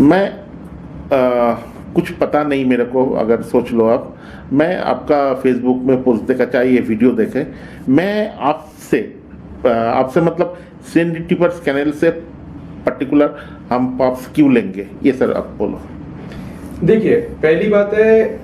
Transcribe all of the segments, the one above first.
मैं कुछ पता नहीं मेरे को, अगर सोच लो आप, मैं आपका फेसबुक में पोस्ट देखा, चाहे ये वीडियो देखे, मैं आपसे मतलब सेंडिटिवर्स कैनल से पर्टिकुलर हम पॉप्स क्यों लेंगे, ये सर आप बोलो। देखिए, पहली बात है,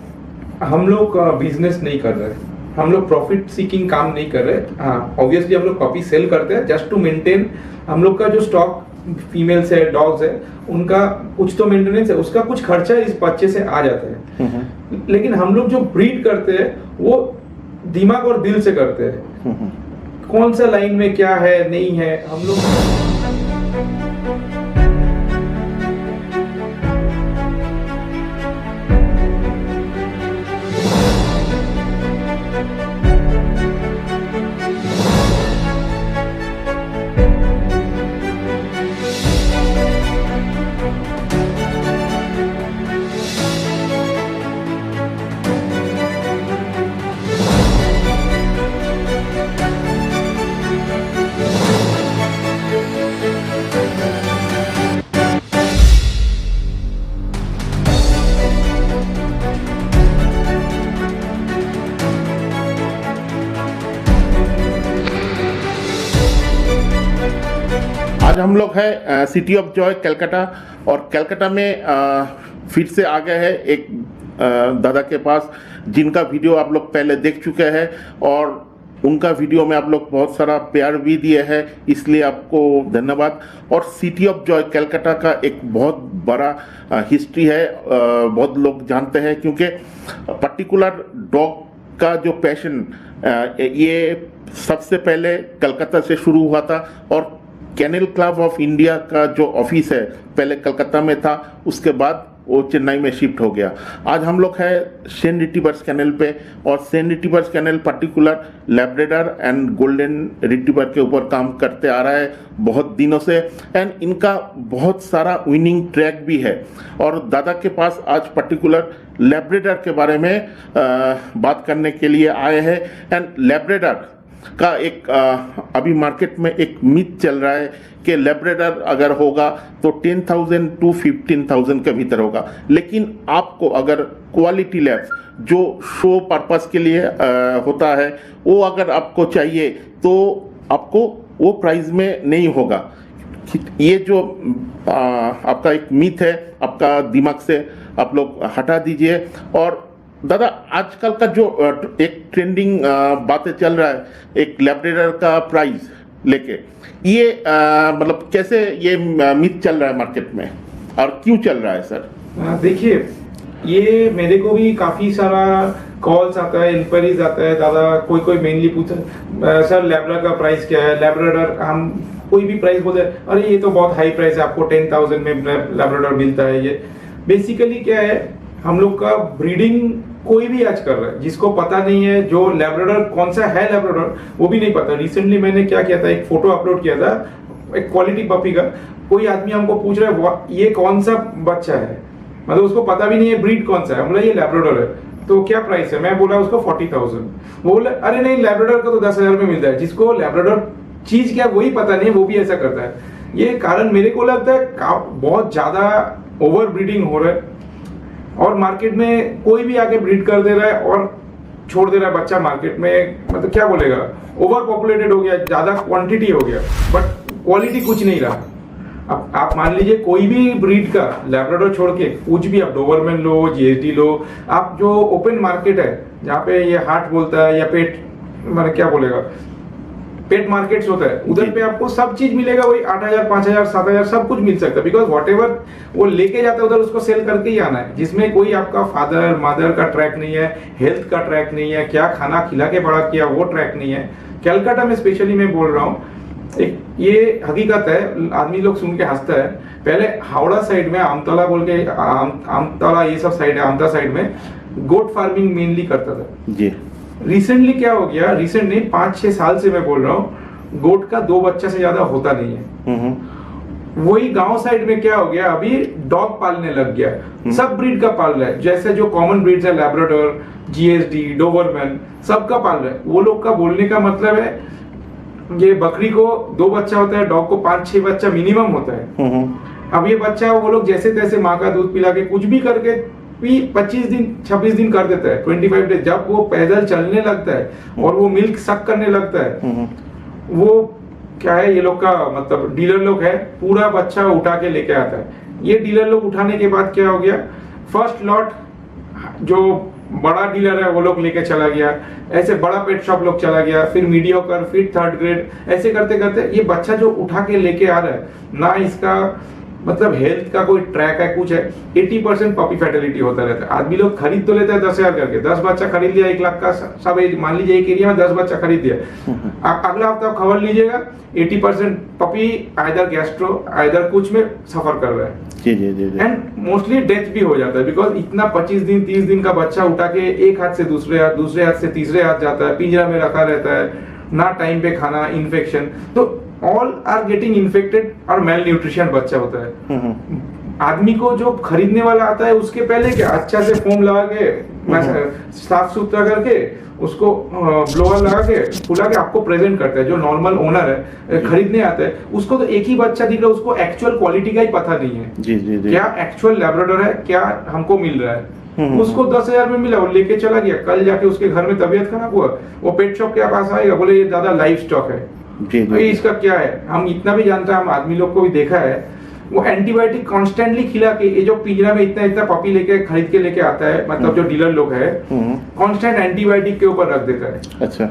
हम लोग बिजनेस नहीं कर रहे, हम लोग प्रॉफिट सीकिंग काम नहीं कर रहे। हाँ, ऑब्वियसली हम लोग पपी सेल करते हैं जस्ट टू मेंटेन हम लोग का जो स्टॉक फीमेल्स है, डॉग्स है, उनका कुछ तो मेंटेनेंस है, उसका कुछ खर्चा इस बच्चे से आ जाता है। लेकिन हम लोग जो ब्रीड करते हैं वो दिमाग और दिल से करते हैं। कौन सा लाइन में क्या है नहीं है हम लोग। आज हम लोग है सिटी ऑफ जॉय कलकत्ता, और कलकत्ता में फिर से आ गए हैं एक दादा के पास, जिनका वीडियो आप लोग पहले देख चुके हैं, और उनका वीडियो में आप लोग बहुत सारा प्यार भी दिए हैं, इसलिए आपको धन्यवाद। और सिटी ऑफ जॉय कलकत्ता का एक बहुत बड़ा हिस्ट्री है, बहुत लोग जानते हैं, क्योंकि पर्टिकुलर डॉग का जो पैशन ये सबसे पहले कलकत्ता से शुरू हुआ था, और कैनल क्लब ऑफ इंडिया का जो ऑफिस है पहले कलकत्ता में था, उसके बाद वो चेन्नई में शिफ्ट हो गया। आज हम लोग है सेंट रिट्रीवर्स कैनल पे, और saint retrievers kennel particular Labrador and golden retriever के ऊपर काम करते आ रहा है बहुत दिनों से, एंड इनका बहुत सारा विनिंग ट्रैक भी है। और दादा के पास आज पर्टिकुलर लैब्राडोर के बारे में बात करने के लिए आए हैं। एंड लैब्राडोर का एक अभी मार्केट में एक मिथ चल रहा है कि लैब्राडोर अगर होगा तो 10,000 to 15,000 के भीतर होगा, लेकिन आपको अगर क्वालिटी लैब जो शो पर्पस के लिए होता है, वो अगर आपको चाहिए तो आपको वो प्राइस में नहीं होगा। ये जो आपका एक मिथ है, आपका दिमाग से आप लोग हटा दीजिए। और दादा, आजकल का जो एक ट्रेंडिंग बातें चल रहा है, एक लैब्राडोर का प्राइस लेके, ये मतलब कैसे ये मिथ चल रहा है मार्केट में, और क्यों चल रहा है सर? देखिए, ये मेरे को भी काफी सारा कॉल्स आता है, इंक्वायरीज आता है। दादा कोई मेनली पूछा, सर लैब्राडोर का प्राइस क्या है? लैब्राडोर हम कोई भी प्राइस बोलते हैं, अरे ये तो बहुत हाई प्राइस है, आपको 10,000 में लैब्राडोर मिलता है। ये बेसिकली क्या है, हम लोग का ब्रीडिंग कोई भी आज कर रहा है, जिसको पता नहीं है जो लैब्राडोर कौन सा है, लैब्राडोर वो भी नहीं पता। रिसेंटली मैंने क्या किया था, एक फोटो अपलोड किया था एक क्वालिटी पपी का। कोई आदमी हमको पूछ रहा है ये कौन सा बच्चा है, मतलब उसको पता भी नहीं है ब्रीड कौन सा है। हम बोला ये लैब्राडोर है, तो क्या प्राइस है? मैं बोला उसको 40,000। वो बोला अरे नहीं, लैब्राडोर का तो 10,000 में मिलता है। जिसको लैब्राडोर चीज क्या वही पता नहीं, वो भी ऐसा करता है। ये कारण मेरे को लगता है बहुत ज्यादा ओवर ब्रीडिंग हो रहा है, और मार्केट में कोई भी आके ब्रीड कर दे रहा है और छोड़ दे रहा है बच्चा मार्केट में। मतलब क्या बोलेगा, ओवर पॉपुलेटेड हो गया, ज्यादा क्वांटिटी हो गया, बट क्वालिटी कुछ नहीं रहा। अब आप मान लीजिए कोई भी ब्रीड का, लैब्राडोर छोड़ के कुछ भी, आप डोबरमैन लो, जीएसडी लो, आप जो ओपन मार्केट है जहाँ पे ये हार्ट बोलता है या पेट, मतलब क्या बोलेगा, पेट मार्केट्स होता है, उधर पे आपको सब चीज मिलेगा। वही 8,000, 5,000, 7,000 सब कुछ मिल सकता है, बिकॉज वॉट एवर वो लेके जाता है उधर उसको सेल करके ही आना है, जिसमें कोई आपका फादर मदर का ट्रैक नहीं है, हेल्थ का ट्रैक नहीं है, क्या खाना खिला के बड़ा किया वो ट्रैक नहीं है। कलकत्ता में स्पेशली मैं बोल रहा हूँ, एक ये हकीकत है, आदमी लोग सुन के हंसता है। पहले हावड़ा साइड में आमतला बोल के, आमतला ये सब साइड है, आमता साइड में गोट फार्मिंग मेनली करता था जी। रिसेंटली क्या हो गया, रिसेंट नहीं 5-6 साल से मैं बोल रहा हूँ, गोट का 2 बच्चा से ज्यादा होता नहीं है। वही गांव साइड में क्या हो गया, अभी डॉग पालने लग गया, सब ब्रीड का पाल रहा है। जैसे जो कॉमन ब्रीड्स है, लैब्राडोर, जीएसडी, डोबरमैन, सबका पाल रहा है। वो लोग का बोलने का मतलब है, ये बकरी को 2 बच्चा होता है, डॉग को 5-6 बच्चा मिनिमम होता है। अब ये बच्चा वो लोग जैसे तैसे माँ का दूध पिला के कुछ भी करके 25 दिन 26 दिन कर देता है, 25 डेज। जब वो पैदल चलने लगता है और वो मिल्क सक करने लगता है, वो क्या है, ये लोग का मतलब डीलर लोग है, पूरा बच्चा उठा के लेके आता है। ये डीलर लोग उठाने के बाद क्या हो गया, फर्स्ट लॉट जो बड़ा डीलर है वो लोग लेके चला गया, ऐसे बड़ा पेट शॉप लोग चला गया, फिर मीडियोकर, फिर थर्ड ग्रेड, ऐसे करते करते ये बच्चा जो उठा के लेके आ रहा है ना, इसका मतलब हेल्थ का कोई ट्रैक है, कुछ है। 80% पॉपी फैटिलिटी होता रहता है। आदमी लोग खरीद तो लेते हैं 10,000 करके, 10 बच्चा खरीद लिया, 1 लाख का सब, मान लीजिए एक एरिया में 10 बच्चा खरीद दिया। अगला हफ्ता खबर लीजिएगा 80% पपी आइदर गैस्ट्रो आइदर कुछ में सफर कर रहा है। जी जी जी जी। एंड मोस्टली डेथ भी हो जाता है, बिकॉज इतना 25 दिन 30 दिन का बच्चा उठा के एक हाथ से दूसरे हाथ से तीसरे हाथ जाता है, पिंजरा में रखा रहता है, ना टाइम पे खाना, इन्फेक्शन, तो ऑल आर गेटिंग इन्फेक्टेड और मेल न्यूट्रिशन बच्चा होता है। आदमी को जो खरीदने वाला आता है उसके पहले क्या अच्छा से फोम लगा के साफ सुथरा करके उसको ब्लोअर लगा के फुला के आपको प्रेजेंट करता है। जो नॉर्मल ओनर है खरीदने आता है उसको तो एक ही बच्चा दिख रहा है, उसको एक्चुअल क्वालिटी का ही पता नहीं है। जी जी जी। क्या एक्चुअल लैब्राडोर है, क्या हमको मिल रहा है। उसको 10,000 में मिला, वो लेके चला गया, कल जाके उसके घर में तबीयत खराब हुआ, वो पेट शॉप के पास आएगा, बोले ये दादा लाइव स्टॉक है। जी तो इसका क्या है, हम इतना भी जानते हैं, हम आदमी लोग को भी देखा है, वो एंटीबायोटिक कॉन्स्टेंटली खिला के, ये जो पिंजरा में इतना इतना पपी लेके खरीद के लेके आता है, मतलब जो डीलर लोग है कॉन्स्टेंट एंटीबायोटिक के ऊपर रख देता है। अच्छा।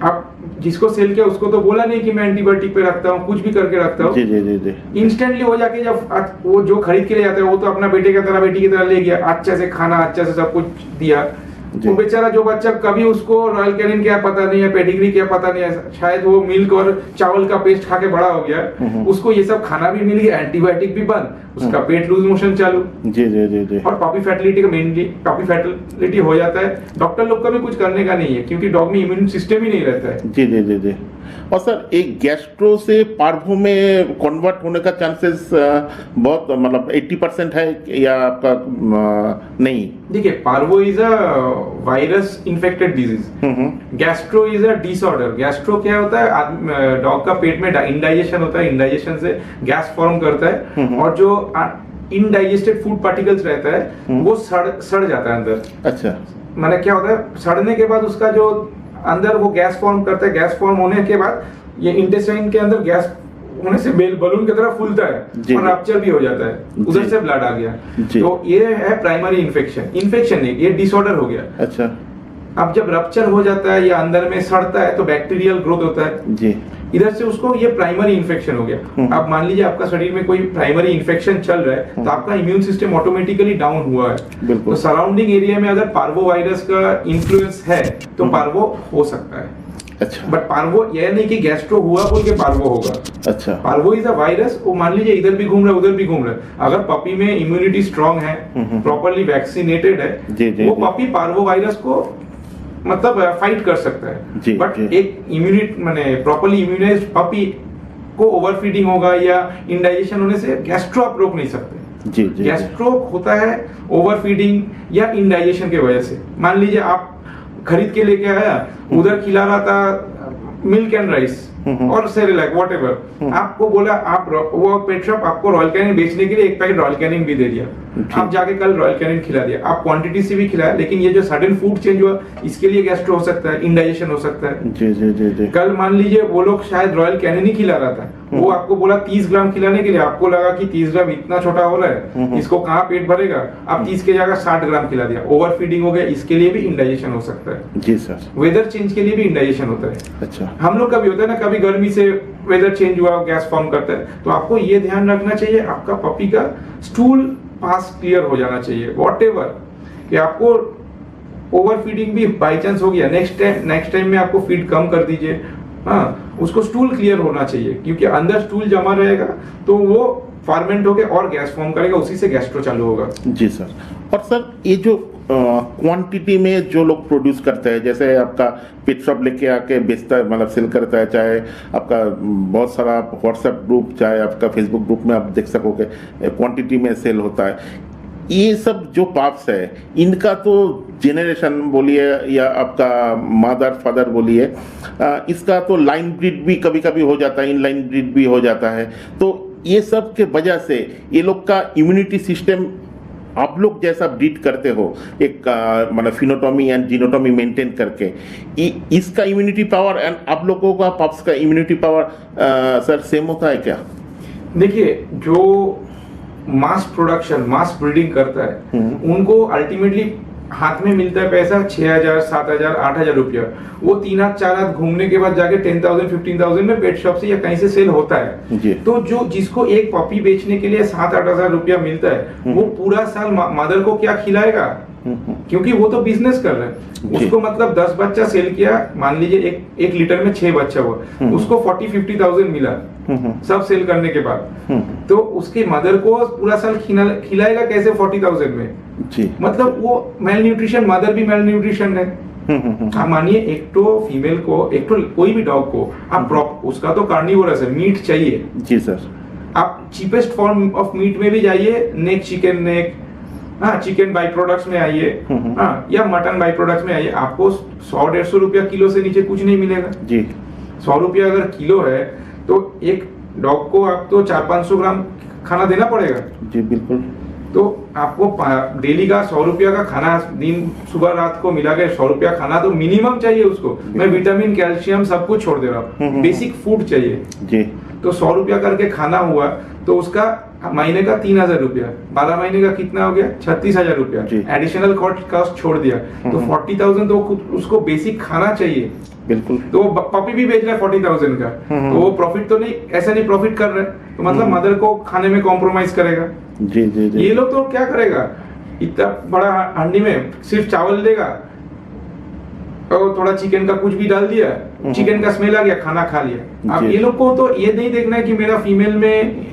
आप जिसको सेल किया उसको तो बोला नहीं कि मैं एंटीबायोटिक पे रखता हूँ, कुछ भी करके रखता हूँ। जी जी जी जी। इंस्टेंटली हो जाके जब वो जो खरीद के ले जाता है वो तो अपना बेटे की तरह बेटी की तरह ले गया, अच्छे से खाना, अच्छे से सब कुछ दिया। वो बेचारा जो बच्चा कभी उसको रॉयल कैनिन क्या पता नहीं है, पेडिग्री क्या पता नहीं है, शायद वो मिल्क और चावल का पेस्ट खा के बड़ा हो गया, उसको ये सब खाना भी मिल गया, एंटीबायोटिक भी बंद, उसका पेट लूज मोशन चालू। जी जी जी जी। और पॉपी फैटिलिटी का मेनली पॉपी फैटिलिटी हो जाता है, डॉक्टर लोग का भी कुछ करने का नहीं है, क्योंकि डॉग में इम्यून सिस्टम ही नहीं रहता है। जी जी जी जी। और सर एक गैस्ट्रो से पार्वो में कन्वर्ट होने का चांसेस बहुत मतलब 80% है या आपका नहीं? देखिए, parvo is a virus infected disease, gastro is a disorder. Gastro क्या होता है, डॉग का पेट में इंडाइजेशन होता है, इंडाइजेशन से गैस फॉर्म करता है, और जो इनडाइजेस्टेड फूड पार्टिकल्स रहता है वो सड़ जाता है अंदर। अच्छा। माने क्या होता है, सड़ने के बाद उसका जो अंदर वो गैस फॉर्म करता है, गैस फॉर्म होने के बाद ये इंटेस्टाइन के अंदर गैस होने से बलून की तरह फूलता है और रप्चर भी हो जाता है, उधर से ब्लड आ गया, तो ये है प्राइमरी इन्फेक्शन नहीं, ये डिसऑर्डर हो गया। अच्छा। अब जब रप्चर हो जाता है या अंदर में सड़ता है तो बैक्टीरियल ग्रोथ होता है जी, इधर से उसको ये प्राइमरी इन्फेक्शन हो गया। अब मान लीजिए आपका शरीर में कोई प्राइमरी इन्फेक्शन चल रहा है तो आपका इम्यून सिस्टम ऑटोमेटिकली डाउन हुआ है, तो सराउंडिंग एरिया में अगर पार्वो वायरस का इन्फ्लुएंस है तो पार्वो हो सकता है। अच्छा। बट पार्वो यह नहीं कि गैस्ट्रो हुआ बोल के पार्वो होगा। अच्छा। पार्वो इज अ वायरस, वो मान लीजिए इधर भी घूम रहा है उधर भी घूम रहा है, अगर पपी में इम्यूनिटी स्ट्रांग है, प्रॉपर्ली वैक्सीनेटेड है, वो पपी पार्वो वायरस को मतलब फाइट कर सकता है। बट एक इम्यूनिट माने प्रॉपर्ली इम्यूनाइज्ड पपी को ओवरफीडिंग होगा या इंडाइजेशन होने से गैस्ट्रो आप रोक नहीं सकते। जी, जी, गैस्ट्रो होता है ओवरफीडिंग या इंडाइजेशन के वजह से। मान लीजिए आप खरीद के लेके आया, उधर खिला रहा था मिल्क एंड राइस और सेरेलैक व्हाटएवर, आपको बोला आप वो पेट शॉप आपको रॉयल कैनिन बेचने के लिए एक पैकेट रॉयल कैनिन भी दे दिया, आप जाके कल रॉयल कैनिन खिला दिया, आप क्वांटिटी से भी खिलाया, लेकिन ये जो सडन फूड चेंज हुआ इसके लिए गैस्ट्रो हो सकता है, इंडाइजेशन हो सकता है। जी जी जी जी। कल मान लीजिए वो लोग शायद रॉयल कैनिन ही खिला रहा था, वो आपको बोला 30 ग्राम खिलाने के लिए, आपको लगा कि 30 ग्राम इतना छोटा हो रहा है, इसको कहाँ पेट भरेगा, आप 30 के जगह 60 ग्राम खिला दिया, ओवर फीडिंग हो गया, इसके लिए भी इंडाइजेशन हो सकता है। जी सर। वेदर चेंज के लिए भी इंडाइजेशन होता है। अच्छा। हम लोग का भी होता है ना, कभी गर्मी से वेदर चेंज हुआ गैस फॉर्म करता है, तो आपको ये ध्यान रखना चाहिए आपका पपी का स्टूल पास क्लियर हो जाना चाहिए, व्हाटएवर कि आपको ओवर फीडिंग भी बाई चांस हो गया, नेक्स्ट टाइम में आपको फीड कम कर दीजिए। हाँ, उसको स्टूल क्लियर होना चाहिए, क्योंकि अंदर स्टूल जमा रहेगा तो वो फॉर्मेंट होकर और गैस फॉर्म करेगा, उसी से गैस्ट्रो चालू होगा। जी सर। और सर ये जो क्वांटिटी में जो लोग प्रोड्यूस करते हैं, जैसे आपका पेट शॉप लेके आके बेचता है, मतलब सेल करता है, चाहे आपका बहुत सारा व्हाट्सएप ग्रुप, चाहे आपका फेसबुक ग्रुप में आप देख सकोगे क्वांटिटी में सेल होता है, ये सब जो पाप्स है इनका तो जेनरेशन बोलिए या आपका मदर फादर बोलिए, इसका तो लाइन ब्रीड भी कभी कभी हो जाता है, इन लाइन ब्रीड भी हो जाता है, तो ये सब के वजह से ये लोग का इम्यूनिटी सिस्टम आप लोग जैसा ब्रीड करते हो एक मतलब फिनोटॉमी एंड जीनोटॉमी मेंटेन करके इसका इम्यूनिटी पावर एंड आप लोगों का पप्स का इम्यूनिटी पावर सर सेम होता है क्या? देखिए, जो मास प्रोडक्शन मास ब्रीडिंग करता है उनको अल्टीमेटली हाथ में मिलता है पैसा 6,000, 7,000, 8,000 रुपया। वो 3 हाथ 4 हाथ घूमने के बाद जाके 10,000, 15,000 में पेट शॉप से या कहीं से सेल होता है जी। तो जो जिसको एक पपी बेचने के लिए 7-8 हजार रुपया मिलता है वो पूरा साल मदर को क्या खिलाएगा? क्योंकि वो तो बिजनेस कर रहे हैं। उसको मतलब 10 बच्चा सेल किया, मान लीजिए एक लीटर में 6 बच्चा हुआ, उसको 40-50,000 मिला सब सेल करने के बाद। तो उसके मदर को पूरा साल खिलाएगा कैसे 40,000 में? जी। मतलब वो मेल न्यूट्रिशन, मदर भी मेल न्यूट्रिशन है। आप मानिए एक तो फीमेल को, एक तो कोई भी डॉग को आप उसका तो कार्निवोरस है, मीट चाहिए। जी सर। आप चीपेस्ट फॉर्म ऑफ मीट में भी जाइए, नेक चिकन नेक, हाँ चिकन बाई प्रोडक्ट्स में आइए, हाँ या मटन बाई प्रोडक्ट्स में आइए, आपको 100-150 रुपया किलो से नीचे कुछ नहीं मिलेगा जी। 100 रुपया अगर किलो है तो एक डॉग को आप तो 400-500 ग्राम खाना देना पड़ेगा जी बिल्कुल। तो आपको डेली का 100 रुपया का खाना, दिन सुबह रात को मिला के 100 रुपया खाना तो मिनिमम चाहिए उसको। मैं विटामिन कैल्शियम सब कुछ छोड़ दे रहा हूँ, बेसिक फूड चाहिए जी। तो 100 रुपया करके खाना हुआ तो उसका महीने का 3,000 रुपया, 12 महीने का कितना हो गया? 36,000 रुपया। एडिशनल कॉस्ट छोड़ दिया तो 40,000 तो उसको बेसिक खाना चाहिए बिल्कुल। तो पपी भी बेच रहा है 40,000 का, तो वो प्रॉफिट तो नहीं, ऐसा नहीं प्रॉफिट कर रहे, तो मतलब मदर को खाने में कॉम्प्रोमाइज करेगा जी जी जी। ये लोग तो क्या करेगा, इतना बड़ा हांडी में सिर्फ चावल देगा और थोड़ा चिकन का कुछ भी डाल दिया, चिकन का स्मेल आ गया, खाना खा लिया। अब ये लोग को तो ये नहीं देखना है कि मेरा फीमेल में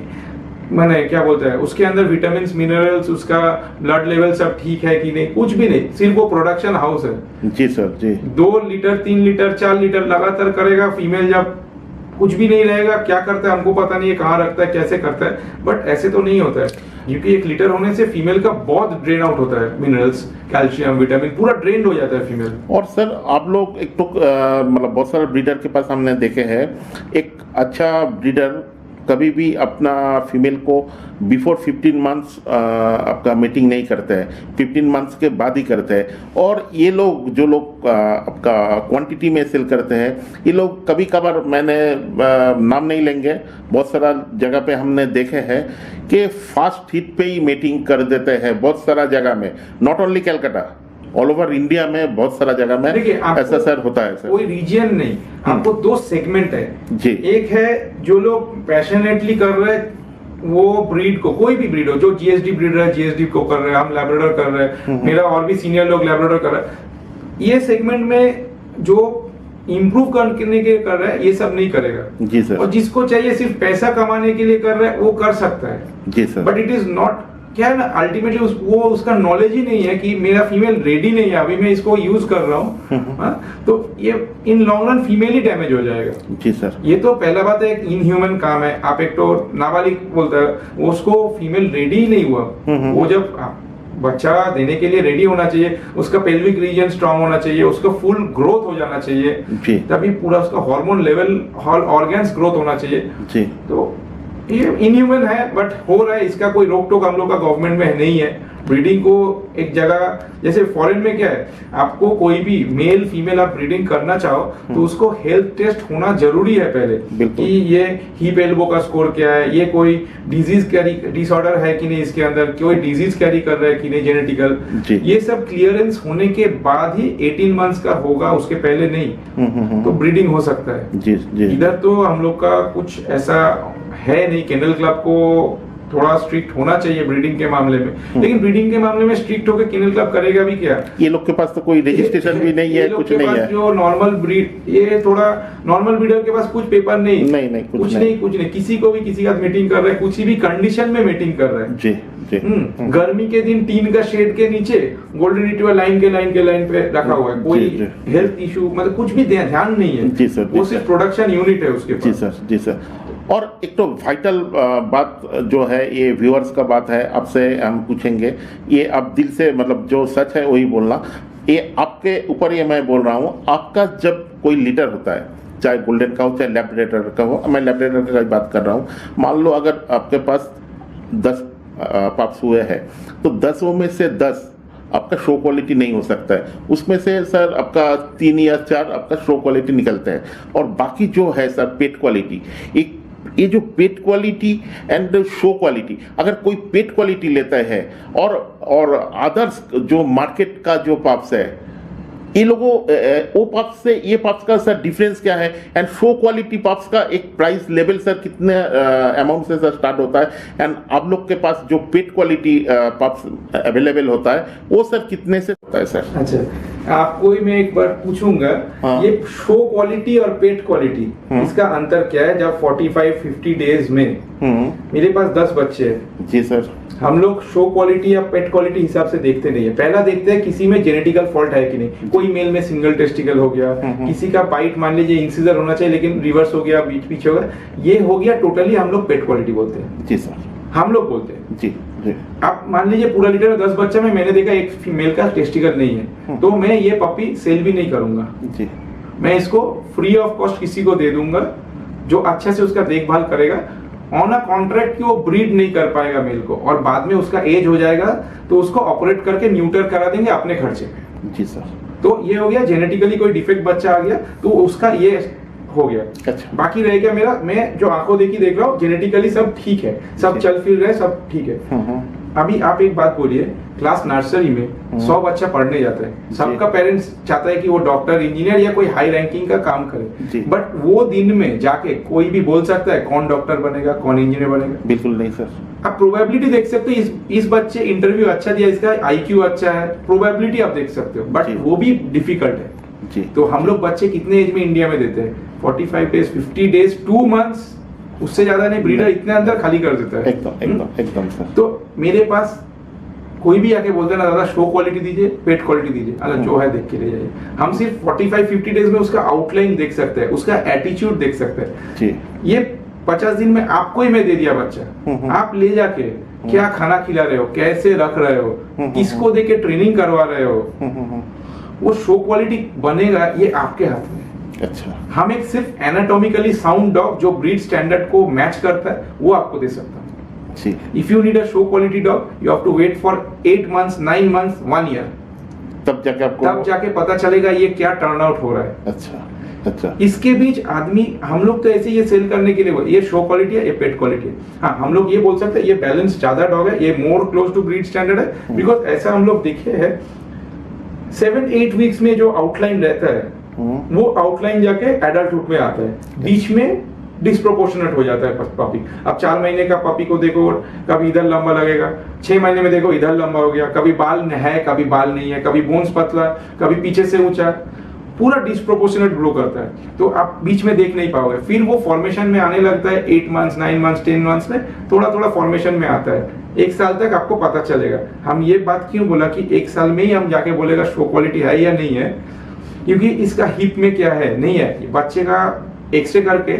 मैंने क्या बोलते हैं उसके अंदर विटामिन मिनरल्स, उसका ब्लड लेवल सब ठीक है कि नहीं, कुछ भी नहीं, सिर्फ वो प्रोडक्शन हाउस है जी सर जी। 2 लीटर 3 लीटर 4 लीटर लगातार करेगा, फीमेल जब कुछ भी नहीं रहेगा, क्या करता है हमको पता नहीं है, कहाँ रखता है, कैसे करता है, बट ऐसे तो नहीं होता है क्योंकि 1 लीटर होने से फीमेल का बहुत ड्रेन आउट होता है, मिनरल्स, कैल्शियम, विटामिन पूरा ड्रेन हो जाता है फीमेल। और सर आप लोग एक तो मतलब बहुत सारे ब्रीडर के पास हमने देखे हैं, एक अच्छा ब्रीडर कभी भी अपना फीमेल को बिफोर 15 मंथ्स आपका मीटिंग नहीं करते हैं, 15 मंथ्स के बाद ही करते हैं। और ये लोग जो लोग आपका क्वांटिटी में सेल करते हैं, ये लोग कभी कभार, मैंने नाम नहीं लेंगे, बहुत सारा जगह पे हमने देखे हैं कि फास्ट हिट पे ही मीटिंग कर देते हैं बहुत सारा जगह में, not only Calcutta, all over India में बहुत सारा जगह में ऐसा सर होता है सर। कोई रीजन नहीं, आपको 2 सेगमेंट है जी। एक है जो लोग पैशनेटली कर रहे हैं वो ब्रीड को, कोई भी ब्रीड हो, जो जीएसडी ब्रीडर है जीएसडी को कर रहे हैं, हम लैब्राडोर कर रहे हैं, मेरा और भी सीनियर लोग लैब्राडोर कर रहे हैं। ये सेगमेंट में जो इम्प्रूव करने के कर रहा है ये सब नहीं करेगा जी सर। और जिसको चाहिए सिर्फ पैसा कमाने के लिए कर रहा है वो कर सकता है जी sir. But it is not, क्या है ना, अल्टीमेटली वो उसका नॉलेज ही नहीं है कि मेरा फीमेल रेडी नहीं है, अभी मैं इसको यूज कर रहा हूँ, तो ये in long run female he damage हो जाएगा जी सर। ये तो पहला बात है, एक इनह्यूमन काम है। आप एक तो नाबालिग बोलता है, उसको फीमेल रेडी ही नहीं हुआ, वो जब बच्चा देने के लिए रेडी होना चाहिए, उसका पेल्विक रीजन स्ट्रांग होना चाहिए, उसका फुल ग्रोथ हो जाना चाहिए, तभी पूरा उसका हार्मोन लेवल, ऑर्गन्स ग्रोथ होना चाहिए जी। तो ये इनह्यूमन है बट हो रहा है, इसका कोई रोक टोक हम लोग का गवर्नमेंट में नहीं है। ब्रीडिंग को एक जगह, जैसे फॉरेन में क्या है, आपको कोई भी मेल फीमेल आप ब्रीडिंग करना चाहो तो उसको हेल्थ टेस्ट होना जरूरी है पहले कि ये हिप एल्बो का स्कोर क्या है, ये कोई डिजीज कैरी डिसऑर्डर है कि नहीं, इसके अंदर कोई डिजीज कैरी कर रहा है कि नहीं, जेनेटिकल, ये सब क्लियरेंस होने के बाद ही 18 मंथ्स का होगा, उसके पहले नहीं तो ब्रीडिंग हो सकता है जी जी। इधर तो हम लोग का कुछ ऐसा है नहीं, केनल क्लब को थोड़ा स्ट्रिक्ट होना चाहिए ब्रीडिंग के मामले में, लेकिन ब्रीडिंग के मामले में स्ट्रिक्ट होकर केनल क्लब करेगा भी क्या? ये लोग के पास तो कोई रजिस्ट्रेशन भी नहीं है, कुछ नहीं है। जो नॉर्मल ब्रीड, ये थोड़ा नॉर्मल ब्रीडर के पास कुछ पेपर नहीं कुछ नहीं, किसी को भी किसी का मीटिंग कर रहे हैं, किसी भी कंडीशन में मीटिंग कर रहे हैं जी जी। गर्मी के दिन टीन का शेड के नीचे गोल्डन रिट्रीवर लाइन के लाइन पे रखा हुआ है, कोई हेल्थ इशू मतलब कुछ भी ध्यान नहीं है जी सर। वो सिर्फ प्रोडक्शन यूनिट है उसके पास जी सर जी सर। और एक तो वाइटल बात जो है, ये व्यूअर्स का बात है, आपसे हम पूछेंगे, ये आप दिल से मतलब जो सच है वही बोलना, ये आपके ऊपर ये मैं बोल रहा हूँ, आपका जब कोई लीडर होता है चाहे गोल्डन का हो चाहे लैब्राडोर का हो, मैं लैब्राडोर की बात कर रहा हूँ। मान लो अगर आपके पास 10 पप्स हुए हैं तो 10 में से 10 आपका शो क्वालिटी नहीं हो सकता है, उसमें से सर आपका 3 या 4 आपका शो क्वालिटी निकलते हैं, और बाकी जो है सर पेट क्वालिटी, एक ये जो पेट क्वालिटी एंड शो क्वालिटी, अगर कोई पेट क्वालिटी लेता है और अदर्स जो मार्केट का जो पप्स है, ये लोगों वो पप्स से ये पप्स का सर डिफरेंस क्या है, एंड शो क्वालिटी पप्स का एक प्राइस लेवल सर कितने अमाउंट से सर स्टार्ट होता है, एंड आप लोग के पास जो पेट क्वालिटी पप्स अवेलेबल होता है वो सर कितने से होता है सर? अच्छा, आपको ही मैं एक बार पूछूंगा, हाँ। ये शो क्वालिटी और पेट क्वालिटी इसका अंतर क्या है? जब 45-50 डेज में मेरे पास 10 बच्चे हैं जी सर, हम लोग शो क्वालिटी या पेट क्वालिटी हिसाब से देखते नहीं है। पहला देखते हैं किसी में जेनेटिकल फॉल्ट है कि नहीं। कोई मेल में सिंगल टेस्टिकल हो गया, किसी का बाइट मान लीजिए इंसिजर होना चाहिए लेकिन रिवर्स हो गया, बीच पीछे हो गया, ये हो गया, टोटली हम लोग पेट क्वालिटी बोलते हैं। जी सर, हम लोग बोलते हैं जी जी। आप मान लीजिए पूरा लीटर में 10 बच्चा में मैंने देखा एक फीमेल का टेस्टिकल नहीं है, तो मैं ये पपी सेल भी नहीं करूंगा जी। मैं इसको फ्री ऑफ कॉस्ट किसी को दे दूंगा जो अच्छे से उसका देखभाल करेगा ऑन अ कॉन्ट्रैक्ट कि वो ब्रीड नहीं कर पाएगा मेल को, और बाद में उसका एज हो जाएगा तो उसको ऑपरेट करके न्यूटर करा देंगे अपने खर्चे पे। जी सर। तो ये हो गया, जेनेटिकली कोई डिफेक्ट बच्चा आ गया तो उसका ये हो गया। अच्छा। बाकी रह गया मेरा, मैं जो आंखों देखी देख रहा हूँ जेनेटिकली सब ठीक है, सब चल फिर रहे, सब ठीक है। अभी आप एक बात बोलिए, क्लास नर्सरी में 100 बच्चा पढ़ने जाता है, सबका पेरेंट्स चाहता है कि वो डॉक्टर, इंजीनियर या कोई हाई रैंकिंग का काम करे, बट वो दिन में जाके कोई भी बोल सकता है कौन डॉक्टर बनेगा, कौन इंजीनियर बनेगा? बिल्कुल नहीं सर। आप प्रोबेबिलिटी देख सकते हो, इस बच्चे इंटरव्यू अच्छा दिया, इसका आईक्यू अच्छा है, प्रोबेबिलिटी आप देख सकते हो, बट वो भी डिफिकल्ट है जी। तो हम लोग बच्चे कितने एज में इंडिया में देते हैं? 45 डेज, 50 डेज, 2 मंथ्स, उससे ज्यादा नहीं। ब्रीडर इतने अंदर खाली कर देता है। एकदम सर। तो मेरे पास कोई भी आके बोलते ना दादा शो क्वालिटी दीजिए, पेट क्वालिटी दीजिए, अगर जो है देख के ले जाइए। हम सिर्फ 45-50 डेज में उसका आउटलाइन देख सकते हैं, उसका एटीट्यूड देख सकते हैं जी। ये 50 दिन में आपको ही मैं दे दिया बच्चा, आप ले जाके क्या खाना खिला रहे हो, कैसे रख रहे हो, किसको दे के ट्रेनिंग करवा रहे हो, वो शो क्वालिटी बनेगा, ये आपके हाथ में। अच्छा। हम एक सिर्फ एनाटॉमिकली साउंड डॉग जो ब्रीड स्टैंडर्ड को मैच करता है वो आपको दे सकता है जी। If you need a show quality dog you have to wait for 8 months, 9 months, 1 year, तब जाके आपको, तब जाके पता चलेगा ये क्या टर्न आउट हो रहा है। अच्छा अच्छा। इसके बीच आदमी, हम लोग तो ऐसे ये सेल करने के लिए ये शो क्वालिटी है, ये पेट क्वालिटी है। हाँ, हम लोग ये बोल सकते हैं ये बैलेंस ज्यादा डॉग है, ये more close to breed standard है, बिकॉज ऐसा हम लोग देखे हैं 7-8 वीक्स में जो आउटलाइन रहता है वो आउटलाइन जाके एडल्टहुड में आता है, बीच में डिस्प्रोपोर्शनेट हो जाता है पपी। अब 4 महीने का पपी को देखो, कभी इधर लंबा लगेगा, 6 महीने में देखो इधर लंबा हो गया, कभी बाल है कभी बाल नहीं है, कभी बोन्स पतला, कभी पीछे से ऊंचा, पूरा डिस्प्रोपोर्शनेट ग्रो करता है, तो आप बीच में देख नहीं पाओगे। फिर वो फॉर्मेशन में आने लगता है 8 मंथ्स, 9 मंथ्स, 10 मंथ्स में थोड़ा थोड़ा फॉर्मेशन में आता है। 1 साल तक आपको पता चलेगा। हम ये बात क्यों बोला कि 1 साल में ही हम जाके बोलेगा शो क्वालिटी है या नहीं है, क्योंकि इसका हिप में क्या है नहीं है, बच्चे का एक्सरे करके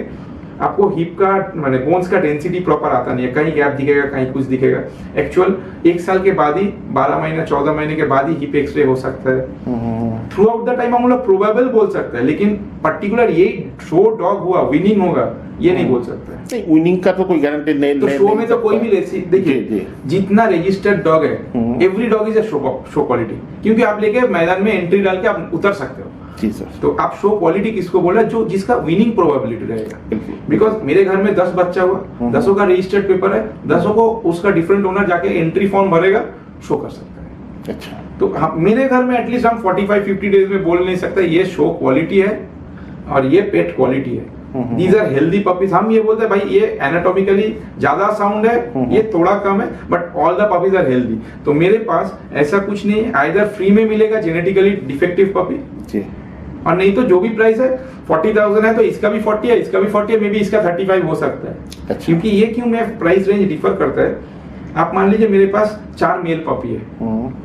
आपको हिप का माने बोन्स का डेंसिटी प्रॉपर आता नहीं है, कहीं गैप दिखेगा, कहीं कुछ दिखेगा। एक्चुअल 1 साल के बाद ही, 12 महीने 14 महीने के बाद ही हिप एक्सरे हो सकता है। थ्रू आउट द टाइम हम लोग प्रोबेबल बोल सकते हैं, लेकिन पर्टिकुलर ये शो डॉग हुआ, विनिंग होगा, ये नहीं बोल सकते हैं। नहीं, विनिंग का तो कोई गारंटी नहीं। तो शो में तो कोई भी ले, देखिए जितना रजिस्टर्ड डॉग है, every dog is a show quality, क्योंकि आप लेके मैदान में एंट्री डाल के आप उतर सकते हो जी सर। तो आप शो क्वालिटी किसको बोला? जो जिसका विनिंग प्रोबेबिलिटी रहेगा। बिकॉज मेरे घर में 10 बच्चा हुआ, 10 का रजिस्टर्ड पेपर है, 10 को उसका डिफरेंट ओनर जाके एंट्री फॉर्म भरेगा, शो कर सकता है। अच्छा। तो हम, मेरे घर में एटलीस्ट हम 45-50 डेज में बोल नहीं सकते ये शो क्वालिटी है और ये पेट क्वालिटी है। These are healthy puppies. हम ये बोलते हैं भाई ये एनाटॉमिकली ज्यादा साउंड है, ये थोड़ा कम है, but all the puppies are healthy. तो मेरे पास ऐसा कुछ नहीं है, आइदर फ्री में मिलेगा जेनेटिकली डिफेक्टिव पपी जी, और नहीं तो जो भी प्राइस है 40,000 है तो इसका भी 40 है, इसका भी 40 है, मे बी इसका 35 हो सकता है। अच्छा। क्योंकि ये क्यों मैं प्राइस रेंज डिफर करता है, आप मान लीजिए मेरे पास 4 मेल पपी है,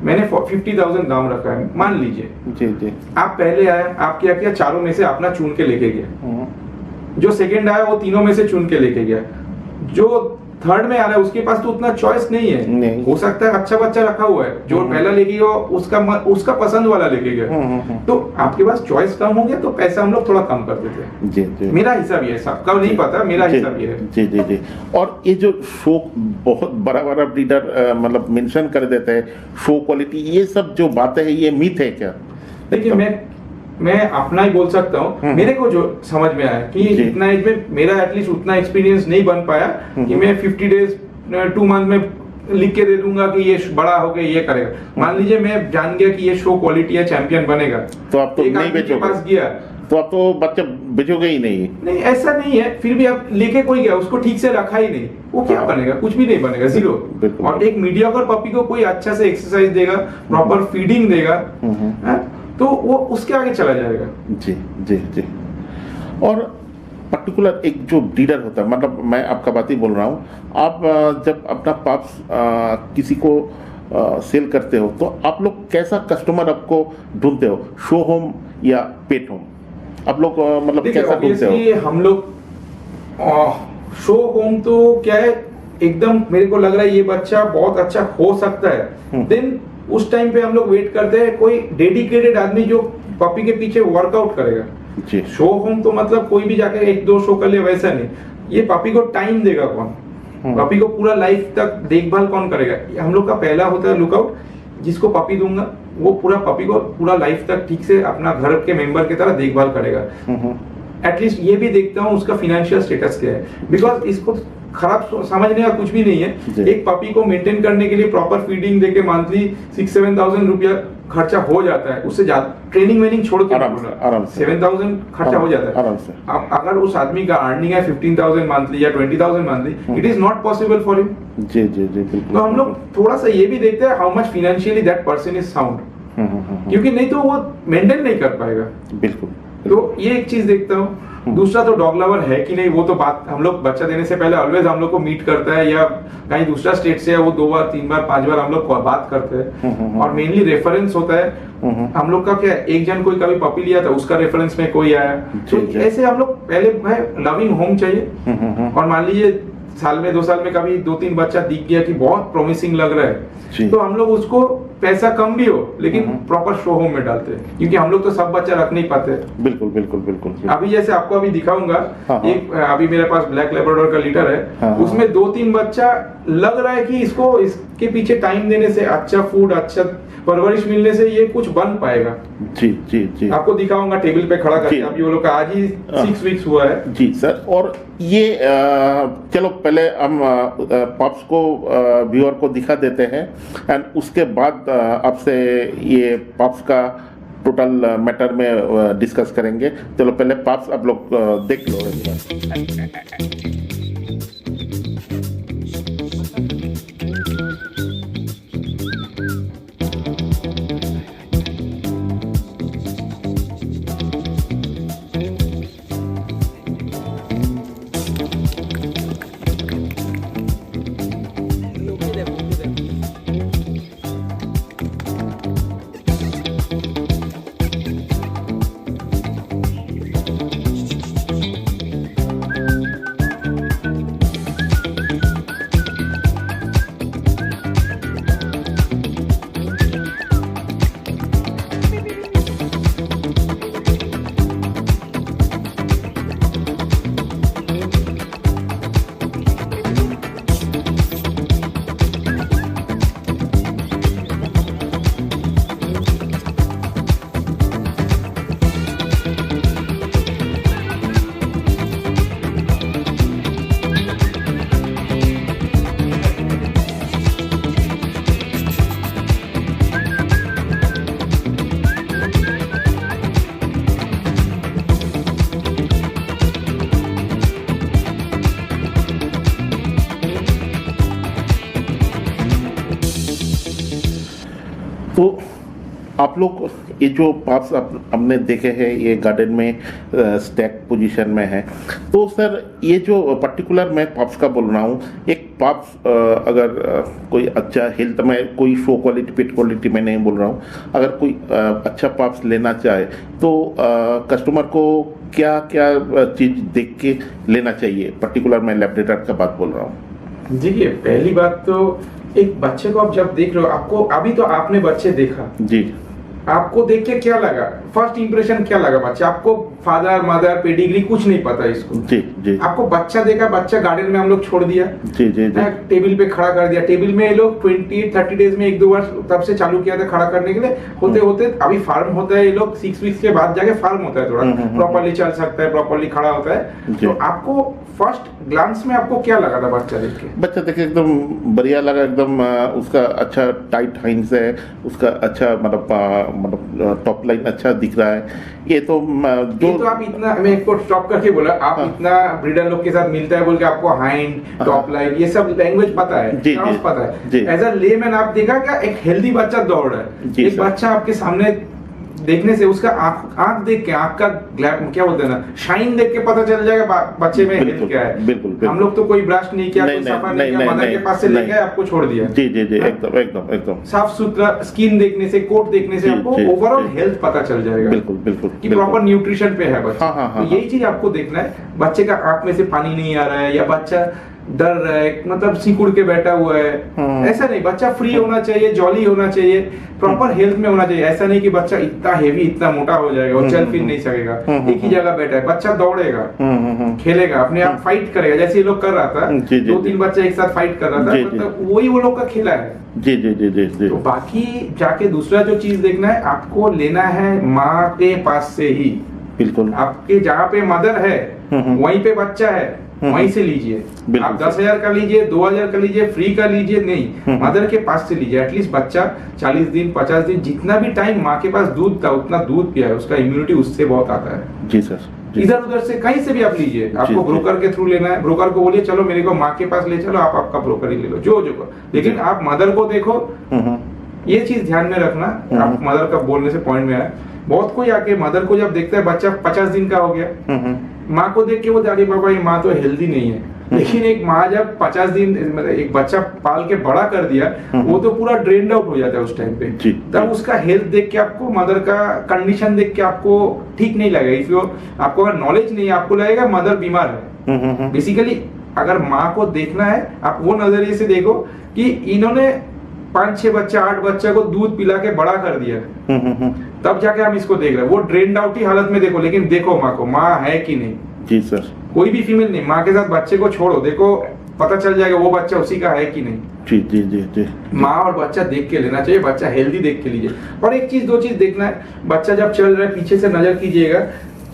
मैंने 50,000 दाम रखा है, मान लीजिए जी जी। आप पहले आए, आप क्या किया, चारों में से अपना चुन के लेके गया, जो सेकंड आया वो तीनों में से चुन के लेके गया, जो थर्ड में आ रहा है, उसके पास तो उतना चॉइस नहीं है। नहीं। हो सकता है अच्छा बच्चा रखा हुआ है जो पहला लेके गया उसका पसंद वाला लेके गया, तो आपके पास चॉइस कम हो गया तो पैसा हम लोग थोड़ा कम कर देते हैं। जी जी मेरा हिसाब ये है, सबका नहीं पता, मेरा जी हिसाब ये है। जी जी जी। और ये जो शो बहुत बड़ा बड़ा ब्रीडर मतलब मेंशन कर देते हैं शो क्वालिटी, ये सब जो बातें हैं ये मिथ है क्या? देखिए मैं अपना ही बोल सकता हूँ, मेरे को जो समझ में आया कि जी। इतना एज में मेरा एटलीस्ट उतना एक्सपीरियंस नहीं बन पाया कि मैं 50 डेज 2 मंथ में लिख के दे दूंगा कि ये बड़ा हो गया ये करेगा। मान लीजिए मैं जान गया कि ये शो क्वालिटी है, चैंपियन बनेगा, तो आप तो एक नहीं आदमी के बेचोगे, पास गया, तो आप तो बच्चे बेचोगे ही नहीं। नहीं ऐसा नहीं है, फिर भी आप लेके कोई गया उसको ठीक से रखा ही नहीं, वो क्या हाँ। बनेगा? कुछ भी नहीं बनेगा, जीरो। बिल्कुल। और एक मीडियोकर पपी को कोई अच्छा से एक्सरसाइज देगा, प्रॉपर फीडिंग देगा, हाँ, तो वो उसके आगे चला जाएगा। जी जी जी। और पर्टिकुलर एक जो ब्रीडर होता है, मतलब मैं आपका बात ही बोल रहा हूँ, आप जब अपना पाप्स किसी को सेल करते हो तो आप लोग कैसा कस्टमर आपको ढूंढते हो, शो होम या पेट होम? आप लोग मतलब देखिए कैसा ढूंढते हो? obviously हम लोग शो होम तो क्या है, एकदम मेरे को लग रहा है ये बच्चा बहुत अच्छा हो सकता है, देन उस टाइम पे हम लोग वेट करते हैं कोई डेडिकेटेड आदमी जो पपी के पीछे वर्कआउट करेगा। जी। शो होम तो मतलब कोई भी जाके 1-2 शो कर ले, वैसा नहीं। ये पपी को टाइम देगा कौन, पपी को पूरा लाइफ तक देखभाल कौन करेगा? हम लोग का पहला होता है लुकआउट, जिसको पपी दूंगा वो पूरा पपी को पूरा लाइफ तक ठीक से अपना घर के मेंबर की तरह देखभाल करेगा। एटलीस्ट ये भी देखता हूँ उसका फाइनेंशियल स्टेटस क्या है, बिकॉज इसको खराब समझने का कुछ भी नहीं है। एक पपी को मेंटेन करने के लिए प्रॉपर फीडिंग देके मंथली 6-7,000 रुपया खर्चा हो जाता है, उससे ज्यादा ट्रेनिंग वेनिंग छोड़ के आराम से 7,000 खर्चा हो जाता है आराम से। अब अगर उस आदमी का अर्निंग है 15,000 मंथली या 20,000 monthly, it is not possible for him. जी जी जी बिल्कुल। तो हम लोग थोड़ा सा ये भी देखते हैं how much financially that person is sound, क्योंकि नहीं तो वो मेंटेन नहीं कर पाएगा। बिल्कुल। तो ये एक चीज देखता हूँ। दूसरा तो डॉग लवर है कि नहीं, वो तो बात हम लोग बच्चा देने से पहले ऑलवेज हम लोग को मीट करता है, या कहीं दूसरा स्टेट से है वो 2 बार 3 बार 5 बार हम लोग बात करते हैं, और मेनली रेफरेंस होता है। हम लोग का क्या है, एक जन कोई कभी पपी लिया था उसका रेफरेंस में कोई आया, तो ऐसे हम लोग पहले भाई लविंग होम चाहिए। और मान लीजिए साल में 2 साल में कभी 2-3 बच्चा दिख गया कि बहुत प्रॉमिसिंग लग रहा है, तो हम लोग उसको पैसा कम भी हो लेकिन प्रॉपर शो होम में डालते हैं, क्योंकि हम लोग तो सब बच्चा रख नहीं पाते। बिल्कुल बिल्कुल बिल्कुल। अभी जैसे आपको अभी दिखाऊंगा, हाँ। एक अभी मेरे पास ब्लैक लेब्राडोर का लीटर है, हाँ। उसमें 2-3 बच्चा लग रहा है कि इसको इसके पीछे टाइम देने से, अच्छा फूड अच्छा परवरिश मिलने से ये कुछ बन पाएगा। जी जी जी। आपको दिखाऊंगा टेबल पे खड़ा करके, जी। अभी वो लोग का आज ही 6 वीक्स हुआ है। जी सर। और ये चलो पहले हम पॉप्स को व्यूअर को दिखा देते हैं, एंड उसके बाद आपसे ये पॉप्स का टोटल मैटर में डिस्कस करेंगे। चलो पहले पॉप्स आप लोग देख लो एक बार। तो आप लोग ये जो पाप्स हमने देखे हैं ये गार्डन में स्टैक पोजीशन में है, तो सर ये जो पर्टिकुलर मैं पाप्स का बोल रहा हूँ, एक पाप्स अगर कोई अच्छा हेल्थ में, कोई शो क्वालिटी पेट क्वालिटी में नहीं बोल रहा हूँ, अगर कोई अच्छा पाप्स लेना चाहे तो कस्टमर को क्या क्या चीज़ देख के लेना चाहिए? पर्टिकुलर मैं लैब्राडोर का बात बोल रहा हूँ। देखिए, पहली बात तो एक बच्चे को आप जब देख रहे हो, आपको अभी तो आपने बच्चे देखा, जी आपको देख के क्या लगा, फर्स्ट इंप्रेशन क्या लगा बच्चे, आपको फादर मदर पेडिग्री कुछ नहीं पता इसको, जी जी आपको बच्चा देखा, बच्चा गार्डन में हम लोग छोड़ दिया, जी जी जी टेबल पे खड़ा कर दिया, टेबल में ये लोग 20-30 डेज में 1-2 बार तब से चालू किया था खड़ा करने के लिए, होते होते अभी फार्म होता है, ये लोग 6 वीक्स के बाद जाके फार्म होता है, थोड़ा प्रॉपर्ली चल सकता है, प्रॉपर्ली खड़ा होता है। जी। तो आपको फर्स्ट ग्लांस में आपको क्या लगा था बच्चा देख के? बच्चा देखे एकदम बढ़िया लगा, एकदम उसका अच्छा टाइट हाइंड्स है, उसका अच्छा मतलब टॉप लाइन अच्छा दिख रहा है। ये तो जो ये तो आप इतना, मैं एक स्टॉप करके बोला, आप इतना ब्रीडर लोग के साथ मिलता है बोल के आपको हाइंड टॉप लाइन ये सब लैंग्वेज पता है, जी, टर्म्स जी, पता जी। है। एज अ लेमैन आप देखा क्या एक हेल्दी बच्चा दौड़ रहा है, जी, एक सर। बच्चा आपके सामने देखने से उसका आंख देख के, आंख का क्या बोलते हैं ना, शाइन देख के पता चल जाएगा बच्चे में हेल्थ क्या है। बिल्कुल हम लोग तो कोई ब्रश नहीं किया, नहीं, कोई सफा नहीं, नहीं किया, मदर के पास से ले नहीं। गए, आपको छोड़ दिया। जी जी जी हाँ? एकदम एकदम एकदम साफ सुथरा स्किन देखने से, कोट देखने से जी, आपको जी, ओवरऑल जी। हेल्थ पता चल जाएगा बिल्कुल बिल्कुल कि प्रॉपर न्यूट्रिशन पे है बच्चा। हाँ, हाँ, तो यही चीज आपको देखना है, बच्चे का आंख में से पानी नहीं आ रहा है, या बच्चा डर रहा है, मतलब सिकुड़ के बैठा हुआ है, ऐसा नहीं। बच्चा फ्री होना चाहिए, जॉली होना चाहिए, प्रॉपर हेल्थ में होना चाहिए। ऐसा नहीं कि बच्चा इतना हेवी, इतना मोटा हो जाएगा, वो चल फिर नहीं सकेगा, एक ही जगह बैठा है। बच्चा दौड़ेगा, खेलेगा, अपने आप फाइट करेगा, जैसे ये लोग कर रहा था, जी, जी, 2-3 बच्चे एक साथ फाइट कर रहा था, जी, जी। मतलब वही वो लोग का खेला है। जी जी जी जी जी तो बाकी जाके दूसरा जो चीज देखना है, आपको लेना है माँ के पास से ही। बिल्कुल आपके जहाँ पे मदर है वहीं पे बच्चा है, वहीं से लीजिए। बिल्कुल आप 10,000 का लीजिए, 2,000 का लीजिए, फ्री का लीजिए, नहीं, मदर के पास से लीजिए। एटलीस्ट बच्चा 40 दिन 50 दिन जितना भी टाइम माँ के पास दूध था उतना दूध पिया है, उसका इम्यूनिटी उससे बहुत आता है। जी सर जी। इधर उधर से कहीं से भी आप लीजिए, आपको जी। ब्रोकर के थ्रू लेना है, ब्रोकर को बोलिए चलो मेरे को माँ के पास ले चलो, आप आपका ब्रोकर ही ले लो, जो लेकिन आप मदर को देखो। ये चीज ध्यान में रखना। आप मदर का बोलने से पॉइंट में आया, बहुत कोई आके मदर को जब देखता है बच्चा 50 दिन का हो गया, माँ को देख के बोलते अरे बाबा ये माँ तो हेल्दी नहीं है। लेकिन एक माँ जब 50 दिन मतलब एक बच्चा पाल के बड़ा कर दिया, वो तो पूरा ड्रेन्ड आउट हो जाता है उस टाइम पे। जी, तब जी। उसका हेल्थ देख के आपको, मदर का कंडीशन देख के आपको ठीक नहीं लगेगा। इसलिए आपको अगर नॉलेज नहीं है, आपको लगेगा मदर बीमार है। बेसिकली अगर माँ को देखना है, आप वो नजरिए से देखो कि इन्होंने 5-6 बच्चा 8 बच्चा को दूध पिला के बड़ा कर दिया, तब जाके हम इसको देख रहे हैं। वो ड्रेन्ड आउट ही हालत में देखो, लेकिन देखो माँ को, माँ है कि नहीं। जी सर। कोई भी फीमेल नहीं, माँ के साथ बच्चे को छोड़ो, देखो पता चल जाएगा वो बच्चा उसी का है कि नहीं। जी जी जी जी माँ और बच्चा देख के लेना चाहिए, बच्चा हेल्दी देख के लीजिए। और एक चीज 2 चीज देखना है, बच्चा जब चल रहा है पीछे से नजर कीजिएगा,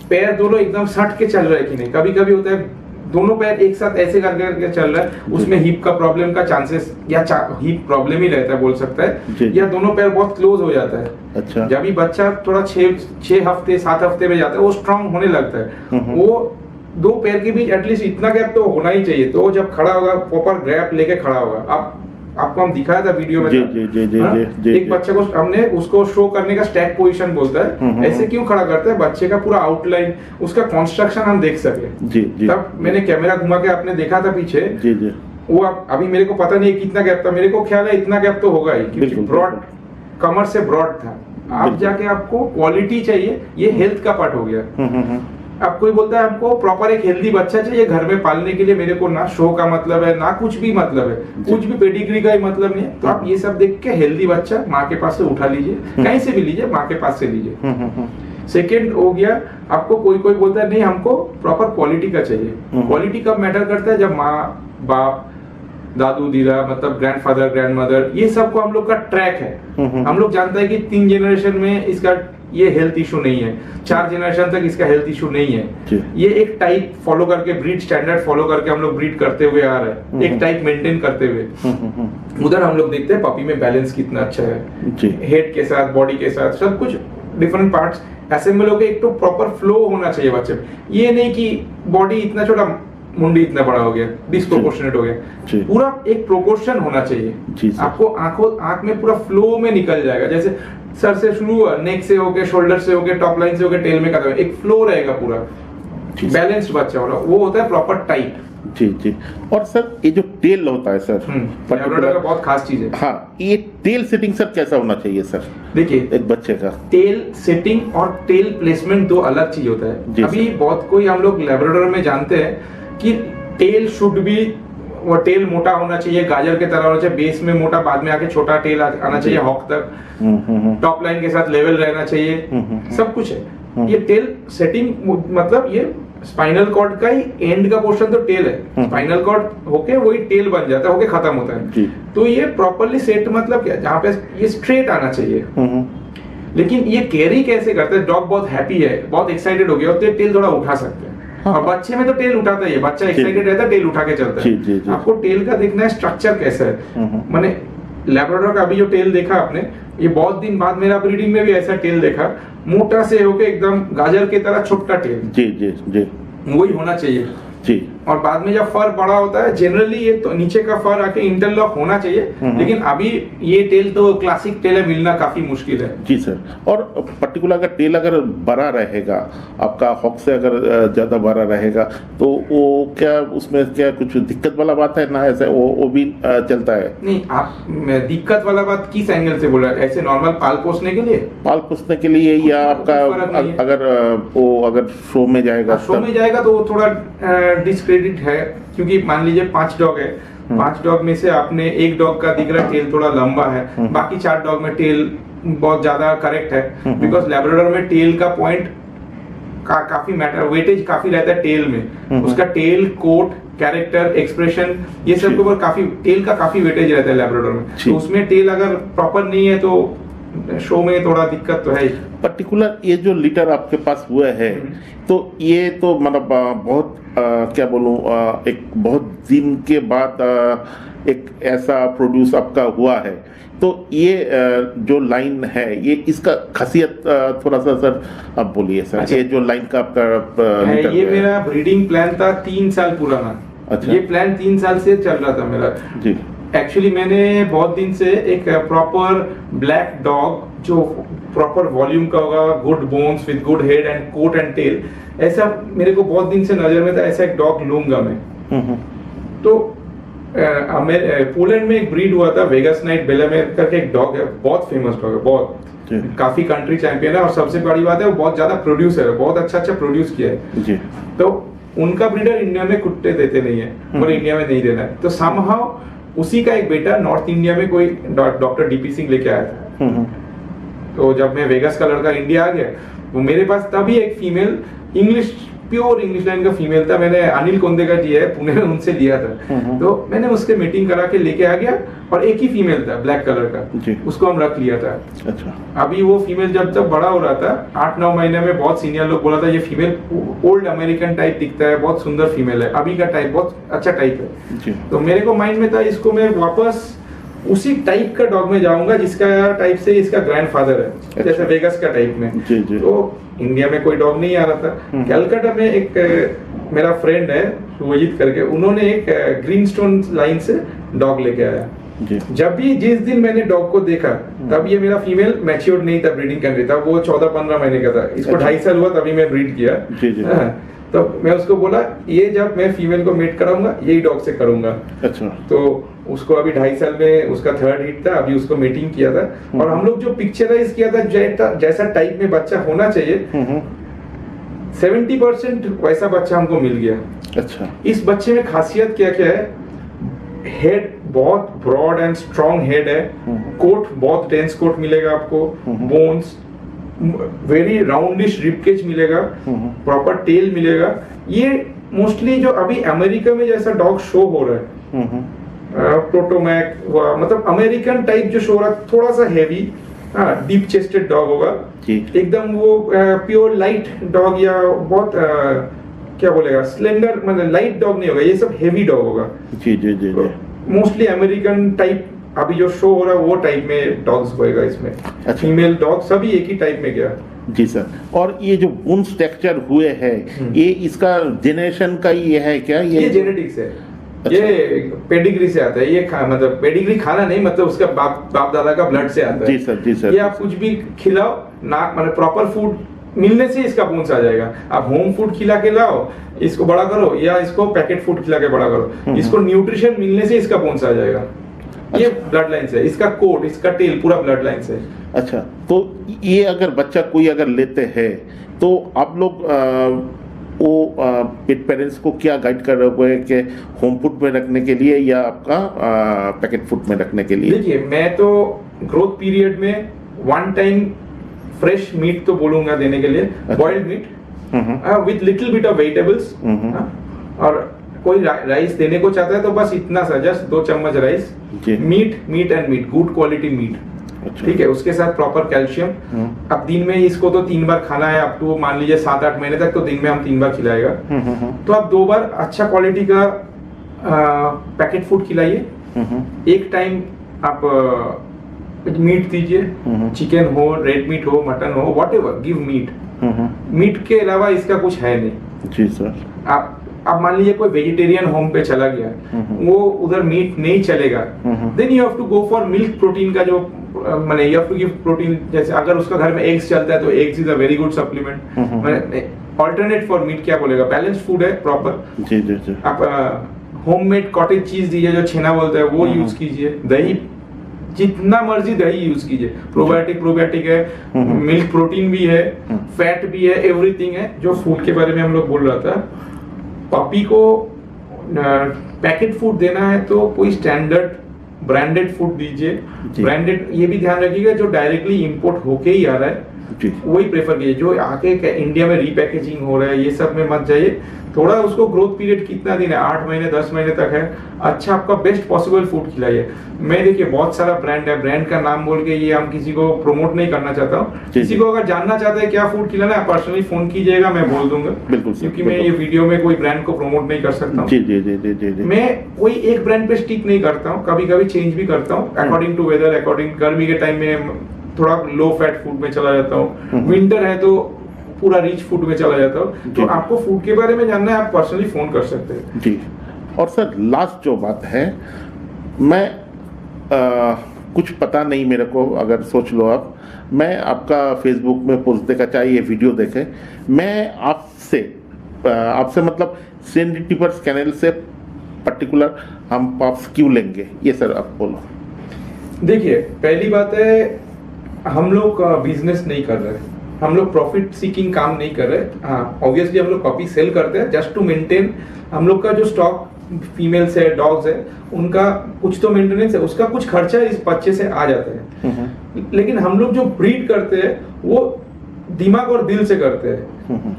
पैर दोनों एकदम सट के चल रहे हैं कि नहीं। कभी कभी होता है दोनों पैर एक साथ ऐसे करके चल रहा है, उसमें हिप का प्रॉब्लम का चांसेस, या हिप प्रॉब्लम ही रहता है बोल सकता जी। है, या दोनों पैर बहुत क्लोज हो जाता है। अच्छा। जब भी बच्चा थोड़ा 6 हफ्ते 7 हफ्ते में जाता है, वो स्ट्रांग होने लगता है। वो 2 पैर के बीच एटलीस्ट इतना गैप तो होना ही चाहिए, तो वो जब खड़ा होगा प्रॉपर गैप लेके खड़ा होगा। आपको हम दिखाया था वीडियो में, जी जी जी जी हाँ? जी एक बच्चे को हमने उसको शो करने का स्टैक पोजीशन बोलता है, ऐसे क्यों खड़ा करता है, बच्चे का पूरा आउटलाइन, उसका कंस्ट्रक्शन हम देख सके। जी जी तब मैंने कैमरा घुमा के आपने देखा था पीछे, जी जी वो अभी मेरे को पता नहीं कितना गैप था, मेरे को ख्याल है इतना गैप तो होगा ही, क्योंकि बिल्कुल, ब्रॉड कमर से ब्रॉड था। आप बिल्कुल। जाके आपको क्वालिटी चाहिए, ये हेल्थ का पार्ट हो गया। अब कोई बोलता है हमको प्रॉपर एक हेल्दी बच्चा चाहिए घर में पालने के लिए, मेरे को ना शो का मतलब है ना कुछ भी मतलब है, कुछ भी पेडिग्री का ही मतलब नहीं है। तो आप ये सब देख के हेल्दी बच्चा माँ के पास से उठा लीजिए, कहीं से भी लीजिए, माँ के पास से लीजिए। सेकेंड हो गया, आपको कोई बोलता है नहीं हमको प्रॉपर क्वालिटी का चाहिए। क्वालिटी कब मैटर करता है, जब माँ बाप दादू दीदा मतलब ग्रैंडफादर ग्रैंडमदर ये सब को हम लोग का ट्रैक है। हम लोग जानते हैं कि 3 जनरेशन में इसका ये हेल्थ इशू नहीं है, 4 जनरेशन तक इसका हेल्थ इशू नहीं है। ये एक टाइप फॉलो करके, ब्रीड स्टैंडर्ड फॉलो करके हम लोग ब्रीड करते हुए आ रहे हैं, एक टाइप मेंटेन करते हुए। उधर हम लोग देखते हैं पपी में बैलेंस कितना अच्छा है, हेड के साथ बॉडी के साथ सब कुछ डिफरेंट पार्ट्स असेंबल होके एक तो प्रॉपर फ्लो होना चाहिए बच्चे में। ये नहीं कि बॉडी इतना छोटा मुंडी इतना बड़ा हो गया, डिस्प्रोपोर्शनेट हो गया, पूरा एक प्रोपोर्शन होना चाहिए। आपको आंख में पूरा फ्लो में निकल जाएगा, जैसे सर से शुरू हुआ, नेक से होके, शोल्डर से होके, टॉप लाइन से होके, टेल में खत्म, एक फ्लो रहेगा पूरा, बैलेंस्ड बच्चा हो रहा, वो होता है प्रॉपर टाइप। जी जी। और सर ये जो टेल होता है सर, लैब्राडोर का बहुत खास चीज है। हाँ, ये टेल सेटिंग सर कैसा होना चाहिए सर? देखिए एक बच्चे का टेल सेटिंग और टेल प्लेसमेंट 2 अलग चीज होता है। अभी बहुत कोई हम लोग लैब्राडोर में जानते हैं कि टेल शुड बी वो टेल मोटा होना चाहिए, गाजर के तरह होना चाहिए, बेस में मोटा, बाद में आके छोटा टेल आना चाहिए हॉक तक, टॉप लाइन के साथ लेवल रहना चाहिए, सब कुछ है। ये टेल सेटिंग मतलब ये स्पाइनल कॉर्ड का ही एंड का पोर्शन तो टेल है, स्पाइनल कॉर्ड होके वही टेल बन जाता है, होके खत्म होता है। तो ये प्रॉपरली सेट मतलब क्या, जहाँ पे ये स्ट्रेट आना चाहिए। लेकिन ये कैरी कैसे करते हैं, डॉग बहुत हैप्पी है, बहुत एक्साइटेड हो गया और टेल थोड़ा उठा सकते हैं। और बच्चे में तो टेल उठाता ही है, बच्चा एक्साइटेड रहता है टेल उठा के चलता है। आपको टेल का देखना है स्ट्रक्चर कैसा है। मैंने लैब्राडोर का अभी जो टेल देखा आपने, ये बहुत दिन बाद मेरा ब्रीडिंग में भी ऐसा टेल देखा, मोटा से होके एकदम गाजर की तरह छोटा टेल। जी जी जी, वही होना चाहिए जी। और बाद में जब फर बड़ा होता है जनरली ये तो नीचे का फर आके इंटरलॉक होना चाहिए, लेकिन अभी ये टेल तो क्लासिक टेल है, मिलना काफी मुश्किल है। जी सर। और पर्टिकुलर अगर टेल अगर बड़ा रहेगा, आपका हॉक से अगर ज्यादा बड़ा रहेगा, तो वो क्या उसमें क्या कुछ दिक्कत वाला बात है ना, ऐसे वो भी चलता है? नहीं, आप दिक्कत वाला बात किस एंगल से बोल रहे हैं? ऐसे नॉर्मल पाल पोसने के लिए? पाल पोसने के लिए, या आपका अगर वो अगर शो में जाएगा, शो में जाएगा तो वो थोड़ा डिस्क्रेडिट है, क्योंकि मान लीजिए 5 डॉग है, 5 डॉग में से आपने एक डॉग का दिख रहा है टेल थोड़ा लंबा है, बाकी 4 डॉग में टेल बहुत ज्यादा करेक्ट है। बिकॉज लैब्राडोर में टेल का पॉइंट काफी मैटर, वेटेज काफी रहता है टेल में। उसका टेल, कोट, कैरेक्टर, एक्सप्रेशन, ये सब के ऊपर काफी टेल का काफी वेटेज रहता है लैब्राडोर में। तो उसमें टेल अगर प्रॉपर नहीं है तो शो में थोड़ा दिक्कत तो है। पर्टिकुलर ये जो लीटर आपके पास हुआ है, तो ये तो मतलब बहुत क्या बोलूं, एक बहुत दिन के बाद एक ऐसा प्रोड्यूस आपका हुआ है। तो ये जो लाइन है, ये इसका खासियत थोड़ा सा सर आप बोलिए सर। अच्छा। ये जो लाइन का आपका है, ये मेरा ब्रीडिंग प्लान था 3 साल पुराना। अच्छा। ये प्लान 3 साल से चल रहा था मेरा जी। एक्चुअली मैंने बहुत दिन से एक प्रॉपर ब्लैक डॉग जो प्रॉपर वॉल्यूम का होगा, good bones with good head and coat and tail, ऐसा मेरे को बहुत दिन से नजर में था, ऐसा एक डॉग लूंगा मैं। तो पोलैंड में एक ब्रीड हुआ था, वेगस नाइट बेलामेर करके एक डॉग है, बहुत फेमस डॉग है, बहुत काफी कंट्री चैंपियन है, और सबसे बड़ी बात है वो बहुत ज्यादा प्रोड्यूसर है, बहुत अच्छा प्रोड्यूस किया है जी। तो उनका ब्रीडर इंडिया में कुत्ते देते नहीं है, और इंडिया में नहीं देना है। तो समहाउ उसी का एक बेटा नॉर्थ इंडिया में कोई डॉक्टर डीपी सिंह लेके आया था। तो जब मैं वेगस का लड़का इंडिया आ गया, वो मेरे पास तभी एक female English, pure English line का फीमेल था, मैंने अनिल कोंदेगा जी है पुणे में, उनसे लिया था। तो मैंने उसके मीटिंग करा के लेके आ गया, और एक ही फीमेल था ब्लैक कलर का, उसको हम रख लिया था। अच्छा। अभी वो फीमेल जब तक बड़ा हो रहा था, 8-9 महीने में बहुत सीनियर लोग बोला था ये फीमेल ओल्ड अमेरिकन टाइप दिखता है, बहुत सुंदर फीमेल है, अभी का टाइप बहुत अच्छा टाइप है। तो मेरे को माइंड में था इसको मैं वापस उसी टाइप का डॉग में जाऊंगा जिसका टाइप से इसका ग्रैंडफादर है। अच्छा। जैसे वेगस का टाइप में। जी जी। तो इंडिया में कोई डॉग नहीं आ रहा था। कलकत्ता में एक मेरा फ्रेंड है शुभजीत करके, उन्होंने एक ग्रीनस्टोन लाइन से डॉग लेके आया जी। जब भी जिस दिन मैंने डॉग को देखा, तब ये मेरा फीमेल मैच्योर्ड नहीं था, ब्रीडिंग कैंडिडेट था, वो 14-15 महीने का था, इसको 2.5 साल हुआ तभी मैं ब्रीड किया जी जी। तो मैं उसको बोला ये जब मैं फीमेल को मीट कराऊंगा यही डॉग से करूंगा। अच्छा। तो उसको अभी 2.5 साल में उसका 3rd हिट था, अभी उसको मीटिंग किया था, और हम लोग जो पिक्चराइज किया था जैसा टाइप में बच्चा होना चाहिए, 70% वैसा बच्चा हमको मिल गया। अच्छा। इस बच्चे में खासियत क्या क्या है? हेड बहुत ब्रॉड एंड स्ट्रॉन्ग हेड है, कोट बहुत डेंस कोट मिलेगा आपको, बोन्स वेरी राउंडिश रिबकेज मिलेगा, प्रॉपर टेल मिलेगा। ये मोस्टली जो अभी अमेरिका में जैसा डॉग शो हो रहा है, प्रोटोमैक मतलब अमेरिकन टाइप जो शो रहा है, थोड़ा सा हैवी, डीप चेस्टेड डॉग होगा एकदम, वो प्योर लाइट डॉग या बहुत क्या बोलेगा स्लेंडर, मतलब लाइट डॉग नहीं होगा, ये सब हेवी डॉग होगा जी जी जी। मोस्टली अमेरिकन टाइप अभी जो शो हो रहा है वो टाइप में डॉग्स होएगा इसमें। अच्छा। फीमेल डॉग सभी एक ही टाइप में गया जी सर। और ये जो बोन स्ट्रक्चर हुए हैं, ये इसका जेनरेशन का ये है क्या? ये जेनेटिक्स है। अच्छा। ये पेडिग्री से आता है, ये मतलब पेडिग्री खाना नहीं, मतलब उसका बाप दादा का ब्लड से आता है जी सर जी सर। ये आप कुछ भी खिलाओ ना, मतलब प्रॉपर फूड मिलने से इसका बोन्स आ जाएगा। आप होम फूड खिला के लाओ, इसको बड़ा करो, या इसको पैकेट फूड खिला के बड़ा करो, इसको न्यूट्रिशन मिलने से इसका बोन्स आ जाएगा। ये ब्लड लाइन से, इसका कोट, इसका टेल पूरा ब्लड लाइन से। अच्छा। तो ये अगर बच्चा कोई अगर लेते हैं, तो आप लोग वो पेट पेरेंट्स को क्या गाइड कर रहे हो कि होम फूड में रखने के लिए या आपका पैकेट फूड में रखने के लिए? देखिए, मैं तो ग्रोथ पीरियड में वन टाइम फ्रेश मीट तो बोलूंगा देने के लिए, boiled meat with little bit of vegetables, और कोई राइस देने को चाहता है तो बस इतना सा, जस्ट 2 चम्मच rice, meat and meat, good quality meat, ठीक है, उसके साथ प्रॉपर कैल्शियम। अब दिन में इसको तो 3 बार खाना है, अब तो मान लीजिए 7-8 महीने तक तो दिन में हम 3 बार खिलाएगा, तो आप 2 बार अच्छा क्वालिटी का पैकेट फूड खिलाइए। एक टाइम आप मीट दीजिए, चिकन हो, रेड मीट हो, मटन हो, व्हाटएवर, गिव मीट। मीट के अलावा इसका कुछ है नहीं। जी सर। आप मान लीजिए कोई वेजिटेरियन होम पे चला गया, वो उधर मीट नहीं चलेगा, then you have to go for milk protein का जो माने you have to give protein. जैसे अगर उसका घर में एग्स चलता है तो eggs is a very good supplement, माने ऑल्टरनेट फॉर मीट क्या बोलेगा, बैलेंस्ड फूड है प्रॉपर। जी जी जी। आप होममेड कॉटेज चीज दीजिए, जो छेना बोलते हैं वो यूज कीजिए। दही, जितना मर्जी दही यूज कीजिए, प्रोबायोटिक है, मिल्क प्रोटीन भी है, फैट भी है, एवरीथिंग है। जो फूड के बारे में हम लोग बोल रहा था, पपी को पैकेट फूड देना है तो कोई स्टैंडर्ड ब्रांडेड फूड दीजिए। ब्रांडेड, ये भी ध्यान रखिएगा जो डायरेक्टली इंपोर्ट होके ही आ रहा है वही प्रेफर कीजिए। जो आके इंडिया में रीपैकेजिंग हो रहा है ये सब में मत जाइए। थोड़ा उसको ग्रोथ पीरियड कितना दिन है, 8 महीने 10 महीने तक है, अच्छा आपका बेस्ट पॉसिबल फूड खिलाइए। मैं देखिए बहुत सारा ब्रांड है, ब्रांड का नाम बोल के ये हम किसी को प्रमोट नहीं करना चाहता हूँ। किसी को अगर जानना चाहता है क्या फूड खिलाना है, पर्सनली फोन कीजिएगा, मैं बोल दूंगा। बिल्कुल, क्योंकि मैं ये वीडियो में कोई ब्रांड को प्रमोट नहीं कर सकता हूँ। जी जी जी जी जी। मैं कोई एक ब्रांड पे स्टिक नहीं करता हूँ, कभी कभी चेंज भी करता हूँ अकॉर्डिंग टू वेदर। अकॉर्डिंग गर्मी के टाइम में थोड़ा लो फैट फूड में चला जाता हूँ, विंटर है तो पूरा रिच फूड में चला जाता हूँ। तो आपको फूड के बारे में जानना है, आप पर्सनली फोन कर सकते हैं जी। और सर लास्ट जो बात है, मैं कुछ पता नहीं मेरे को, अगर सोच लो आप, मैं आपका फेसबुक में पोस्ट देखा, चाहे ये वीडियो देखे, मैं आपसे मतलब सेंडिटिपर्स कैनल से पर्टिकुलर हम पाप्स क्यों लेंगे, ये सर आप बोलो। देखिए, पहली बात है, हम लोग बिजनेस नहीं कर रहे, हम लोग प्रॉफिट सीकिंग काम नहीं कर रहे। हाँ, ऑब्वियसली हम लोग पपी सेल करते हैं जस्ट टू मेंटेन हम लोग का जो स्टॉक फीमेल्स है, डॉग्स है, उनका कुछ तो मेंटेनेंस है, उसका कुछ खर्चा इस बच्चे से आ जाता है। लेकिन हम लोग जो ब्रीड करते हैं वो दिमाग और दिल से करते हैं।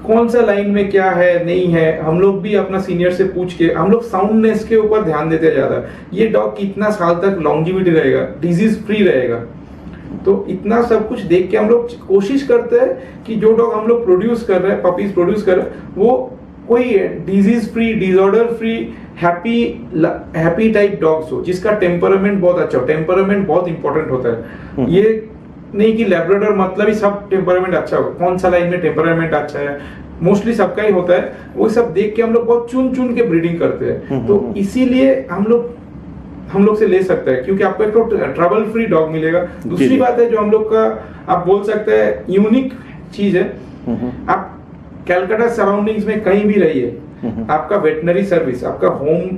कौन सा लाइन में क्या है नहीं है, हम लोग भी अपना सीनियर से पूछ के, हम लोग साउंडनेस के ऊपर ध्यान देते ज्यादा। ये डॉग कितना साल तक लॉन्जिविटी रहेगा, डिजीज फ्री रहेगा, तो इतना सब कुछ देख के हम लोग कोशिश करते हैं कि जो डॉग हम लोग प्रोड्यूस कर रहे हैं, पपीज प्रोड्यूस कर रहे हैं, वो कोई disease free, disorder free, happy type dogs हो, जिसका टेम्परामेंट बहुत अच्छा हो। टेम्परामेंट बहुत इंपॉर्टेंट होता है। ये नहीं कि लैब्राडोर मतलब ही सब टेम्परामेंट अच्छा हो, कौन सा लाइन में टेम्परामेंट अच्छा है, मोस्टली सबका ही होता है। वो सब देख के हम लोग बहुत चुन चुन के ब्रीडिंग करते हैं। तो इसीलिए हम लोग से ले सकते हैं, क्योंकि आपको एक तो ट्रबल फ्री डॉग मिलेगा। दूसरी बात है जो हम लोग का, आप बोल सकते हैं यूनिक चीज है, आप कैलकाटा सराउंडिंग्स में कहीं भी रहिए, आपका वेटनरी सर्विस, आपका होम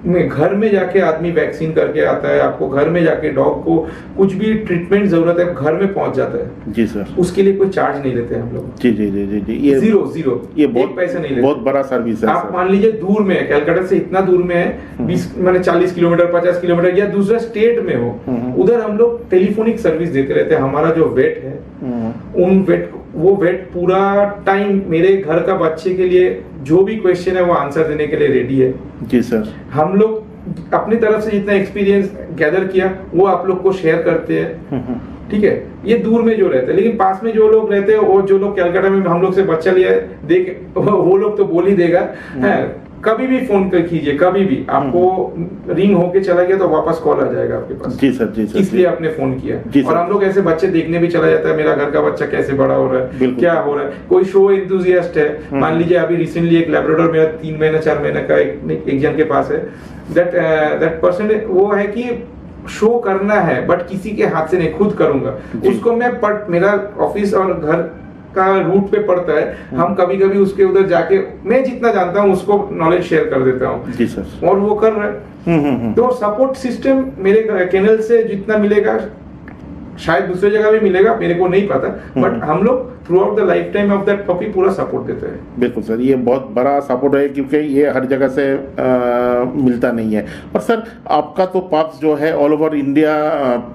में, घर में जाके आदमी वैक्सीन करके आता है, आपको घर में जाके डॉग को कुछ भी ट्रीटमेंट जरूरत है घर में पहुंच जाता है। जी सर। उसके लिए कोई चार्ज नहीं लेते हम लोग। जी जी जी जी। ये जीरो, ये बहुत पैसे नहीं लेते, बहुत बड़ा सर्विस है। आप मान लीजिए दूर में है, कैलकाटा से इतना दूर में है, 40 किलोमीटर 50 किलोमीटर या दूसरा स्टेट में हो, उधर हम लोग टेलीफोनिक सर्विस देते रहते हैं। हमारा जो वेट है, वो वेट पूरा टाइम मेरे घर का बच्चे के लिए जो भी क्वेश्चन है वो आंसर देने के लिए रेडी है। जी सर। हम लोग अपनी तरफ से जितना एक्सपीरियंस गैदर किया वो आप लोग को शेयर करते हैं, ठीक है। ये दूर में जो रहते हैं, लेकिन पास में जो लोग रहते हैं, और जो लोग कैलकाटा में हम लोग से बच्चा लिया है, देख वो लोग तो बोल ही देगा। कभी भी फोन कर कीजिए, कभी भी आपको रिंग होके चला गया तो वापस कॉल आ जाएगा आपके पास। जी सर, जी सर। इसलिए आपने फोन किया। और हम लोग ऐसे बच्चे देखने भी चला जाता है, मेरा घर का बच्चा कैसे बड़ा हो रहा है, क्या हो रहा है। कोई शो एंथुसियास्ट है, मान लीजिए अभी रिसेंटली एक लैब्राडोर मेरा 3 महीना 4 महीने का एक जन के पास है, दैट पर्सन वो है कि शो करना है बट किसी के हाथ से नहीं, खुद करूंगा उसको मैं। मेरा ऑफिस और घर का रूट पे पड़ता है, हम कभी कभी उसके उधर जाके मैं जितना जानता हूँ उसको नॉलेज शेयर कर देता हूँ। जी सर। और वो कर रहा है। तो सपोर्ट सिस्टम मेरे केनल से जितना मिलेगा शायद दूसरी जगह भी मिलेगा, मेरे को नहीं पता, बट हम लोग through out the life time of that puppy पूरा सपोर्ट देते हैं। बिल्कुल सर, ये बहुत बड़ा सपोर्ट है क्योंकि ये हर जगह से मिलता नहीं है। और सर आपका तो पॉप्स जो है ऑल ओवर इंडिया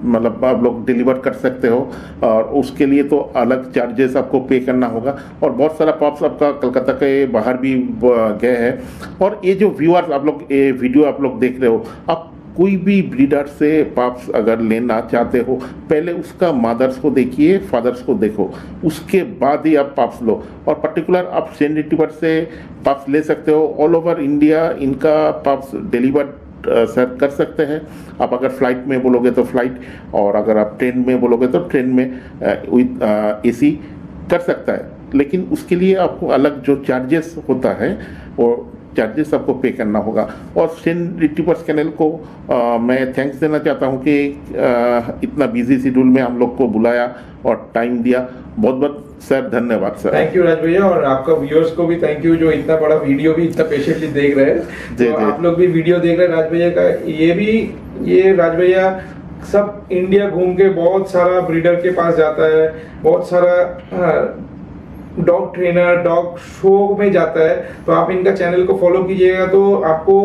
मतलब आप लोग डिलीवर कर सकते हो, और उसके लिए तो अलग चार्जेस आपको पे करना होगा, और बहुत सारा पॉप्स आपका कलकत्ता के बाहर भी गए हैं। और ये जो व्यूअर्स आप लोग ये वीडियो आप लोग देख रहे हो, आप कोई भी ब्रीडर से पॉप्स अगर लेना चाहते हो, पहले उसका मदर्स को देखिए, फादर्स को देखो, उसके बाद ही आप पॉप्स लो। और पर्टिकुलर आप सेंट रिट्रीवर से पॉप्स ले सकते हो, ऑल ओवर इंडिया इनका पॉप्स डिलीवर सर कर सकते हैं। आप अगर फ्लाइट में बोलोगे तो फ्लाइट, और अगर आप ट्रेन में बोलोगे तो ट्रेन में विद एसी कर सकता है, लेकिन उसके लिए आपको अलग जो चार्जेस होता है वो चार्जेस आपको पे करना होगा। और सेंट रिट्रीवर्स कैनल को मैं थैंक्स देना चाहता हूँ कि इतना बिजी शेड्यूल में हम लोग को बुलाया और टाइम दिया। बहुत बहुत सर धन्यवाद सर। थैंक यू राज भैया, और आपका व्यूअर्स को भी थैंक यू जो इतना बड़ा वीडियो भी इतना पेशेंटली देख रहे हैं। तो आप लोग भी वीडियो देख रहे हैं राज भैया का। ये राज भैया सब इंडिया घूम के बहुत सारा ब्रीडर के पास जाता है, बहुत सारा डॉग ट्रेनर डॉग शो में जाता है। तो आप इनका चैनल को फॉलो कीजिएगा तो आपको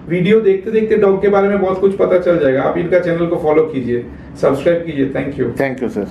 वीडियो देखते देखते डॉग के बारे में बहुत कुछ पता चल जाएगा। आप इनका चैनल को फॉलो कीजिए, सब्सक्राइब कीजिए। Thank you sir.